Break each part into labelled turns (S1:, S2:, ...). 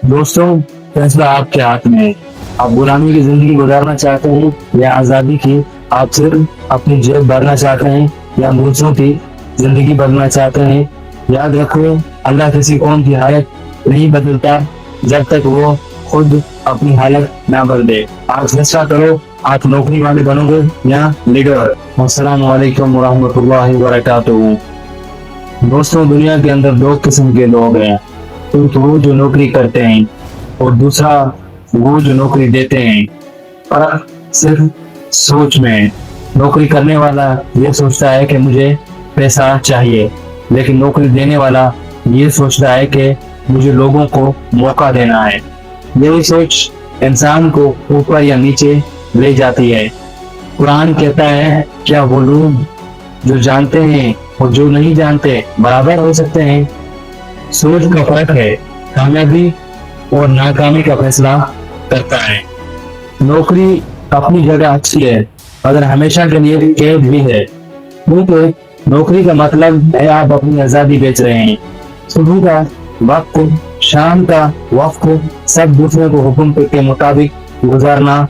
S1: दोस्तों, फैसला आपके हाथ में है। आप गुलामी की जिंदगी गुजारना चाहते हैं या आजादी की? आप सिर्फ अपनी जेब भरना चाहते हैं या दूसरों की जिंदगी बदलना चाहते हैं? याद रखो, अल्लाह किसी कौम की हालत नहीं बदलता जब तक वो खुद अपनी हालत ना बदले। आज फैसला करो, आप नौकरी वाले बनोगे या लीडर। अस्सलाम वालेकुम वरहमतुल्लाहि वबरकातुहू। दोस्तों, दुनिया के अंदर दो किस्म के लोग हैं। एक वो जो नौकरी करते हैं और दूसरा वो जो नौकरी देते हैं। फर्क सिर्फ सोच में है। नौकरी करने वाला ये सोचता है कि मुझे पैसा चाहिए, लेकिन नौकरी देने वाला ये सोचता है कि मुझे लोगों को मौका देना है। यही सोच इंसान को ऊपर या नीचे ले जाती है। कुरान कहता है, क्या वो लोग जो जानते हैं और जो नहीं जानते बराबर हो सकते हैं? सोच का फर्क है, कामयाबी और नाकामी का फैसला करता है। नौकरी अपनी जगह अच्छी है, अगर हमेशा के लिए कैद भी है, क्योंकि नौकरी का मतलब है आप अपनी आजादी बेच रहे हैं। सुबह का वक्त, शाम का वक्त सब दूसरे को हुक्म के मुताबिक गुजारना।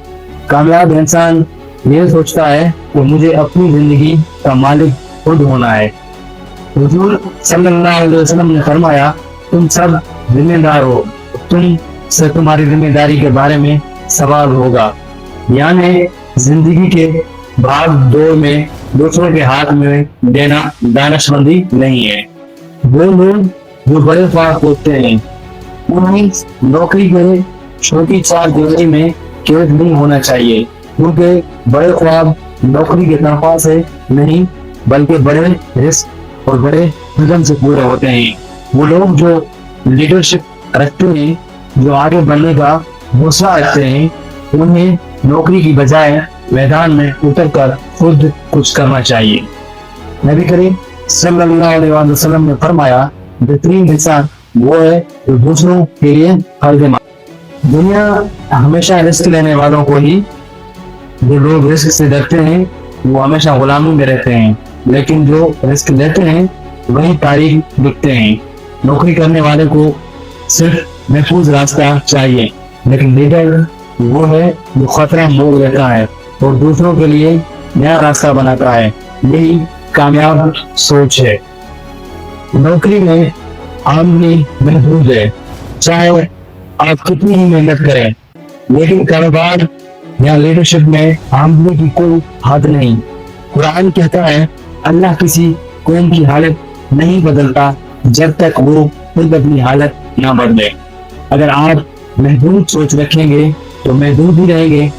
S1: कामयाब इंसान ये सोचता है कि मुझे अपनी जिंदगी का मालिक खुद होना है। हुजूर सल्लल्लाहु अलैहि वसल्लम ने फरमाया, तुम सब जिम्मेदार हो, तुम से तुम्हारी जिम्मेदारी के बारे में सवाल होगा। यानी जिंदगी के भाग दौड़ में दूसरों के हाथ में देना दानिशमंदी नहीं है। वो लोग जो बड़े ख्वाब होते हैं, उन्हें नौकरी के छोटी चार दीवारी में कैद नहीं होना चाहिए, क्योंकि बड़े ख्वाब नौकरी के तनख्वाह से नहीं बल्कि बड़े रिस्क और बड़े कदम से पूरे होते हैं। वो लोग जो लीडरशिप रखते हैं, जो आगे बढ़ने का हौसला रखते हैं, उन्हें नौकरी की बजाय मैदान में उतर कर खुद कुछ करना चाहिए। नबी करीम सल्लल्लाहु अलैहि वसल्लम ने फरमाया, बेहतरीन इंसान वो है जो दूसरों के लिए फायदेमंद। दुनिया हमेशा रिस्क लेने वालों को ही, जो लोग रिस्क से डरते हैं वो हमेशा गुलामी में रहते हैं, लेकिन जो रिस्क लेते हैं वही तारीख दिखते हैं। नौकरी करने वाले को सिर्फ महफूज रास्ता चाहिए, लेकिन लीडर वो है जो खतरा मोल लेता है और दूसरों के लिए नया रास्ता बनाता है। यही कामयाब सोच है। नौकरी में आमदनी महदूद है, चाहे आप कितनी ही मेहनत करें, लेकिन कारोबार या लीडरशिप में आमदनी की कोई हद नहीं। कुरान कहता है, अल्लाह किसी कौम की हालत नहीं बदलता जब तक वो खुद अपनी हालत ना बदले। अगर आप महदूद सोच रखेंगे तो महदूद ही रहेंगे,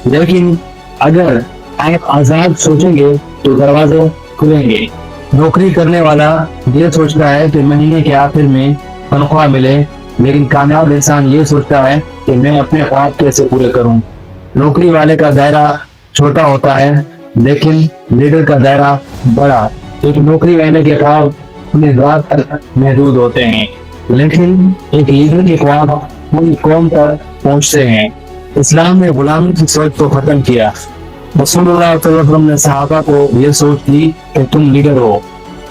S1: लेकिन अगर आप आजाद सोचेंगे तो दरवाजे खुलेंगे। नौकरी करने वाला ये सोचता है कि महीने के आखिर में तनख्वाह मिले, लेकिन कामयाब इंसान ये सोचता है कि मैं अपने ख्वाब कैसे पूरे करूं। नौकरी वाले का दायरा छोटा होता है, लेकिन लीडर का दायरा बड़ा। एक नौकरी वाले के ख्वाब अपने द्वार तक महदूद होते हैं, लेकिन एक लीडर के ख्वाब पूरी कौम तक पहुंचते हैं। इस्लाम ने गुलामी की सोच को खत्म किया। रसूलुल्लाह सल्लल्लाहु अलैहि वसल्लम ने सहाबा को यह सोच दी कि तुम लीडर हो,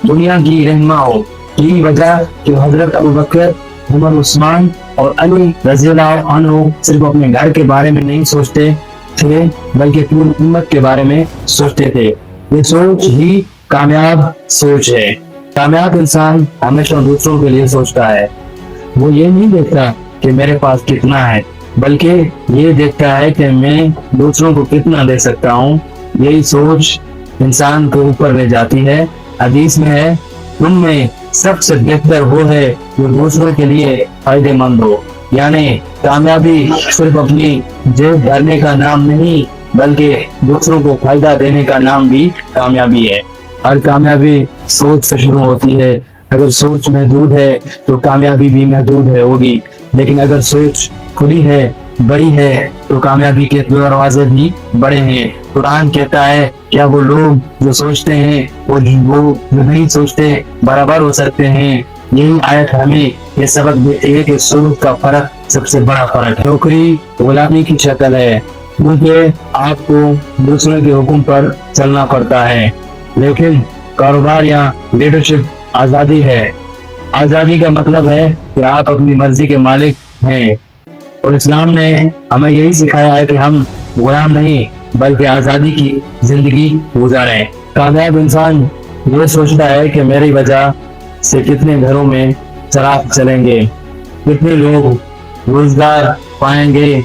S1: दुनिया की रहनुमा हो। यही वजह कि हजरत अबू बकर, उमर, उस्मान और अली रज़ियल्लाहु अन्हु सिर्फ अपने घर के बारे में नहीं सोचते थे, बल्कि पूरी उम्मत के बारे में सोचते थे। ये सोच ही कामयाब सोच है। कामयाब इंसान हमेशा दूसरों के लिए सोचता है। वो ये नहीं देखता कि मेरे पास कितना है, बल्कि ये देखता है कि मैं दूसरों को कितना दे सकता हूँ। यही सोच इंसान को ऊपर ले जाती है। हदीस में है, तुम में सबसे बेहतर वो है जो दूसरों के लिए फायदेमंद हो। यानी कामयाबी सिर्फ अपनी जेब भरने का नाम नहीं, बल्कि दूसरों को फायदा देने का नाम भी कामयाबी है। हर कामयाबी सोच से शुरू होती है। अगर सोच महदूद है तो कामयाबी भी महदूद है होगी, लेकिन अगर सोच खुली है, बड़ी है, तो कामयाबी के दरवाजे भी बड़े हैं। कुरान कहता है, क्या वो लोग जो सोचते हैं और वो जो नहीं सोचते बराबर हो सकते हैं? यही आयत हमें ये सबक देती है कि सोच का फर्क सबसे बड़ा फर्क है। नौकरी गुलामी की शक्ल है, क्योंकि आपको दूसरों के हुक्म पर चलना पड़ता है, लेकिन कारोबार या लीडरशिप आजादी है। आजादी का मतलब है कि आप अपनी मर्जी के मालिक हैं। और इस्लाम ने हमें यही सिखाया है कि हम गुलाम नहीं बल्कि आज़ादी की जिंदगी गुजारें। कामयाब इंसान ये सोचता है कि मेरी वजह से कितने घरों में चराग चलेंगे, कितने लोग रोजगार पाएंगे।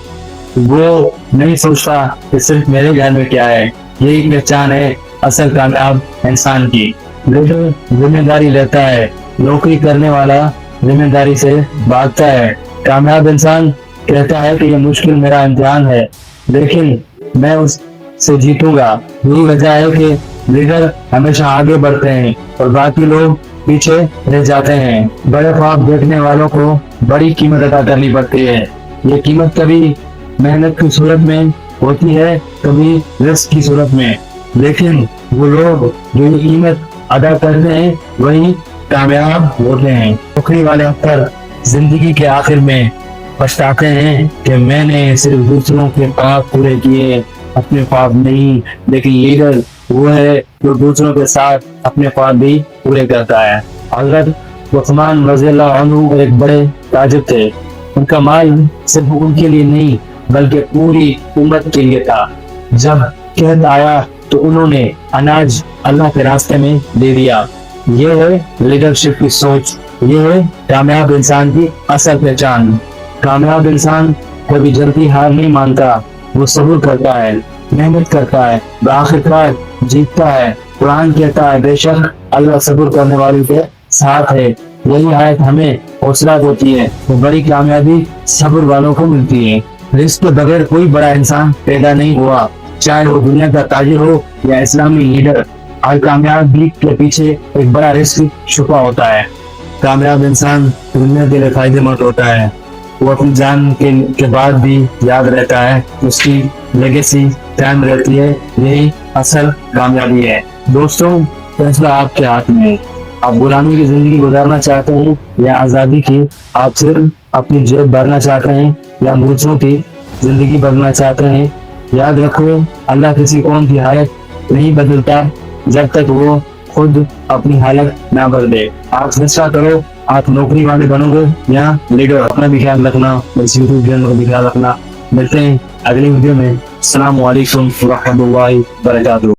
S1: वो नहीं सोचता कि सिर्फ मेरे घर में क्या है। यही पहचान है असल कामयाब इंसान की। लीडर जिम्मेदारी लेता है, नौकरी करने वाला जिम्मेदारी से भागता है। कामयाब इंसान कहता है कि ये मुश्किल मेरा इम्तिहान है लेकिन मैं उससे जीतूंगा। यही वजह है कि लीडर हमेशा आगे बढ़ते हैं और बाकी लोग पीछे रह जाते हैं। बड़े ख्वाब देखने वालों को बड़ी कीमत अदा करनी पड़ती है। ये कीमत कभी मेहनत की सूरत में होती है, कभी रिस्क की सूरत में, लेकिन वो लोग जो ये कीमत अदा करते हैं वही कामयाब होते हैं। नौकरी वाले अक्सर जिंदगी के आखिर में पछताते हैं कि मैंने सिर्फ दूसरों के ख्वाब पूरे किए, अपने ख्वाब नहीं। लेकिन लीडर वो है जो दूसरों के साथ अपने ख्वाब भी पूरे करता है। हज़रत उस्मान रज़ियल्लाहु अन्हु एक बड़े ताजिर थे। उनका माल सिर्फ उनके लिए नहीं बल्कि पूरी उम्मत के लिए था। जब कहत आया तो उन्होंने अनाज अल्लाह के रास्ते में दे दिया। ये है लीडरशिप की सोच, ये है कामयाब इंसान की असल पहचान। कामयाब इंसान कभी जल्दी हार नहीं मानता, वो सब्र करता है, मेहनत करता है, आखिरकार जीतता है। कुरान कहता है बेशक अल्लाह सब्र करने वालों के साथ है। यही आयत हमें हौसला देती है, वो बड़ी कामयाबी सब्र वालों को मिलती है। रिस्क के बगैर कोई बड़ा इंसान पैदा नहीं हुआ, चाहे वो दुनिया का ताजिर हो या इस्लामी लीडर। हर कामयाबी के पीछे एक बड़ा रिस्क छुपा होता है। कामयाब इंसान दुनिया के लिए फायदेमंद होता है, वो अपनी जान के बाद भी याद रहता है, उसकी लेगेसी कायम रहती है। यही असल कामयाबी है। दोस्तों, फैसला आपके हाथ में है। आप गुलामी की जिंदगी गुजारना चाहते हैं या आज़ादी की? आप सिर्फ अपनी जेब भरना चाहते हैं या दूसरों की जिंदगी बदलना चाहते हैं? याद रखो, अल्लाह किसी कौम की हालत नहीं बदलता जब तक वो खुद अपनी हालत ना बदले। आप फैसला करो, आप नौकरी वाले बनोगे या लीडर। अपना भी ख्याल रखना, इस यूट्यूब चैनल का भी ख्याल रखना। मिलते हैं अगली वीडियो में। अस्सलाम वालेकुम व रहमतुल्लाहि व बरकातहू।